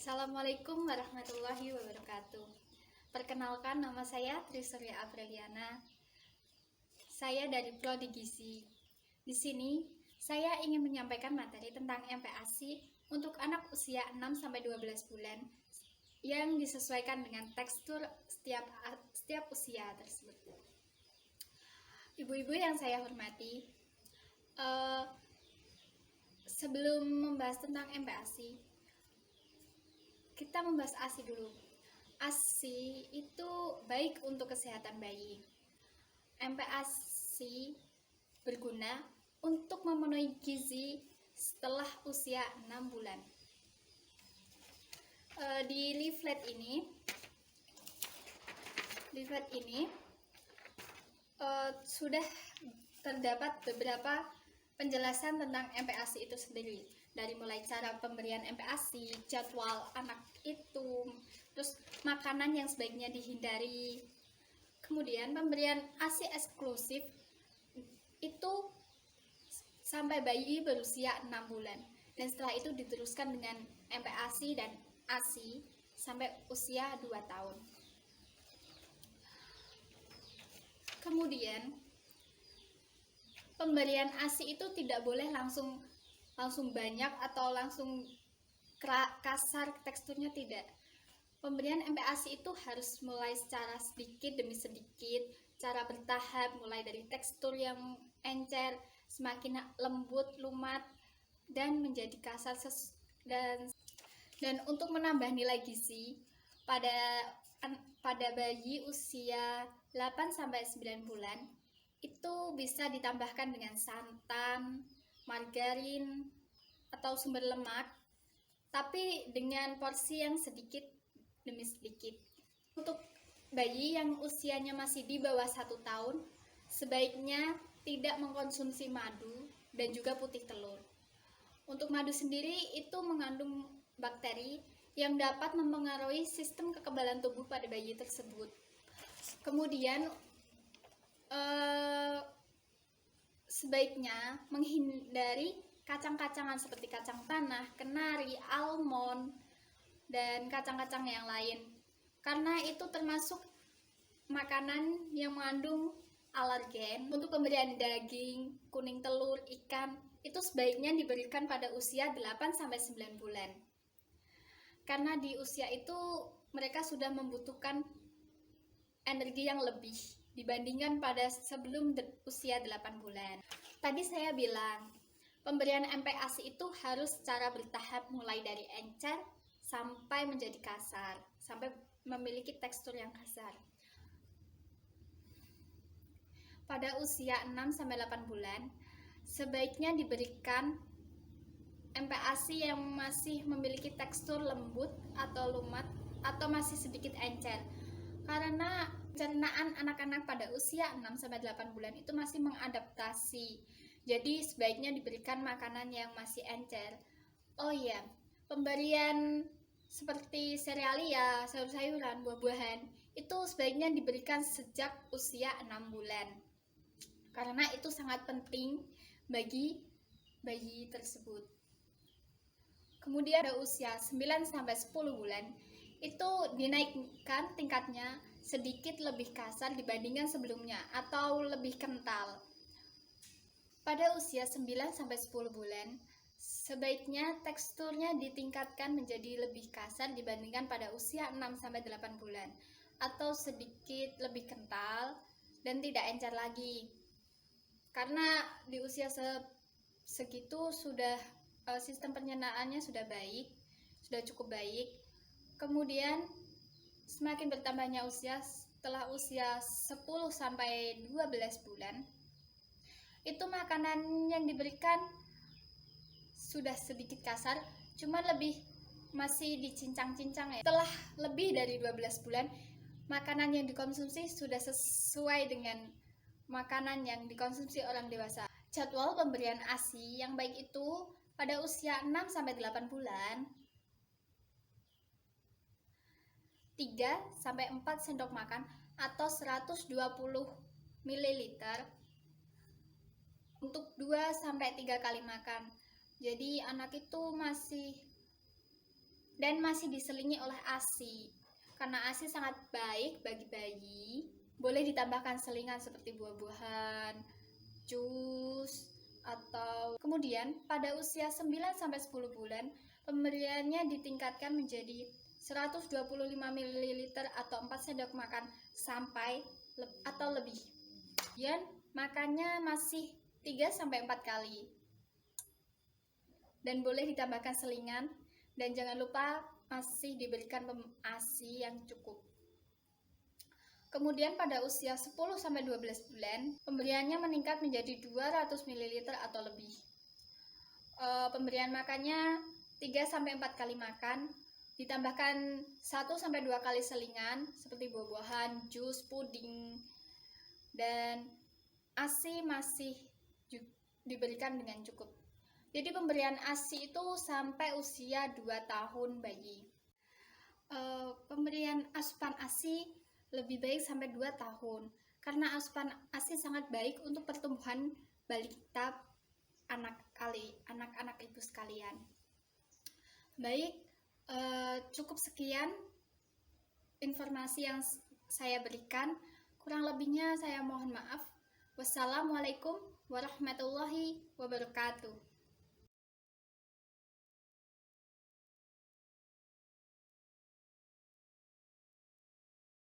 Assalamualaikum warahmatullahi wabarakatuh. Perkenalkan, nama saya Trisurya Apriliana. Saya dari Prodi Gizi. Di sini saya ingin menyampaikan materi tentang MPASI untuk anak usia 6-12 bulan yang disesuaikan dengan tekstur setiap usia tersebut. Ibu-ibu yang saya hormati, sebelum membahas tentang MPASI, kita membahas ASI dulu. ASI itu baik untuk kesehatan bayi. MPASI berguna untuk memenuhi gizi setelah usia 6 bulan. Di leaflet ini sudah terdapat beberapa penjelasan tentang MPASI itu sendiri, dari mulai cara pemberian MPASI, jadwal anak itu, terus makanan yang sebaiknya dihindari. Kemudian pemberian ASI eksklusif itu sampai bayi berusia 6 bulan, dan setelah itu diteruskan dengan MPASI dan ASI sampai usia 2 tahun. Kemudian pemberian ASI itu tidak boleh langsung banyak atau langsung kasar teksturnya, tidak. Pemberian MPASI itu harus mulai secara sedikit demi sedikit, cara bertahap, mulai dari tekstur yang encer, semakin lembut, lumat, dan menjadi kasar dan untuk menambah nilai gizi pada bayi usia 8-9 bulan itu bisa ditambahkan dengan santan, margarin, atau sumber lemak, tapi dengan porsi yang sedikit demi sedikit. Untuk bayi yang usianya masih di bawah 1 tahun, sebaiknya tidak mengkonsumsi madu dan juga putih telur. Untuk madu sendiri itu mengandung bakteri yang dapat mempengaruhi sistem kekebalan tubuh pada bayi tersebut. Kemudian sebaiknya menghindari kacang-kacangan seperti kacang tanah, kenari, almond, dan kacang-kacang yang lain, karena itu termasuk makanan yang mengandung alergen. Untuk pemberian daging, kuning telur, ikan, itu sebaiknya diberikan pada usia 8-9 bulan. Karena di usia itu mereka sudah membutuhkan energi yang lebih dibandingkan pada sebelum usia 8 bulan. Tadi saya bilang, pemberian MPASI itu harus secara bertahap, mulai dari encer sampai menjadi kasar, sampai memiliki tekstur yang kasar. Pada usia 6-8 bulan, sebaiknya diberikan MPASI yang masih memiliki tekstur lembut atau lumat atau masih sedikit encer, karena pencernaan anak-anak pada usia 6-8 bulan itu masih mengadaptasi. Jadi sebaiknya diberikan makanan yang masih encer. Oh iya, pemberian seperti serealia, sayur-sayuran, buah-buahan itu sebaiknya diberikan sejak usia 6 bulan, karena itu sangat penting bagi bayi tersebut. Kemudian pada usia 9-10 bulan itu dinaikkan tingkatnya sedikit lebih kasar dibandingkan sebelumnya atau lebih kental. Pada usia 9-10 bulan, sebaiknya teksturnya ditingkatkan menjadi lebih kasar dibandingkan pada usia 6-8 bulan atau sedikit lebih kental dan tidak encer lagi. Karena di usia segitu sudah sistem pencernaannya sudah cukup baik. Kemudian semakin bertambahnya usia, setelah usia 10-12 bulan, itu makanan yang diberikan sudah sedikit kasar, cuma masih dicincang-cincang ya. Setelah lebih dari 12 bulan, makanan yang dikonsumsi sudah sesuai dengan makanan yang dikonsumsi orang dewasa. Jadwal pemberian ASI yang baik itu pada usia 6-8 bulan, 3-4 sendok makan atau 120 ml untuk 2-3 kali makan. Jadi anak itu masih dan masih diselingi oleh ASI. Karena ASI sangat baik bagi bayi, boleh ditambahkan selingan seperti buah-buahan, jus, atau kemudian pada usia 9 sampai 10 bulan pemberiannya ditingkatkan menjadi 125 ml atau 4 sendok makan sampai atau lebih. Kemudian makannya masih 3 sampai 4 kali. Dan boleh ditambahkan selingan dan jangan lupa masih diberikan ASI yang cukup. Kemudian pada usia 10 sampai 12 bulan, pemberiannya meningkat menjadi 200 ml atau lebih. Pemberian makannya 3 sampai 4 kali makan, ditambahkan 1 sampai 2 kali selingan seperti buah-buahan, jus, puding, dan ASI masih diberikan dengan cukup. Jadi pemberian ASI itu sampai usia 2 tahun bayi. Pemberian asupan ASI lebih baik sampai 2 tahun karena asupan ASI sangat baik untuk pertumbuhan balita anak-anak ibu sekalian. Baik, cukup sekian informasi yang saya berikan. Kurang lebihnya saya mohon maaf. Wassalamualaikum warahmatullahi wabarakatuh.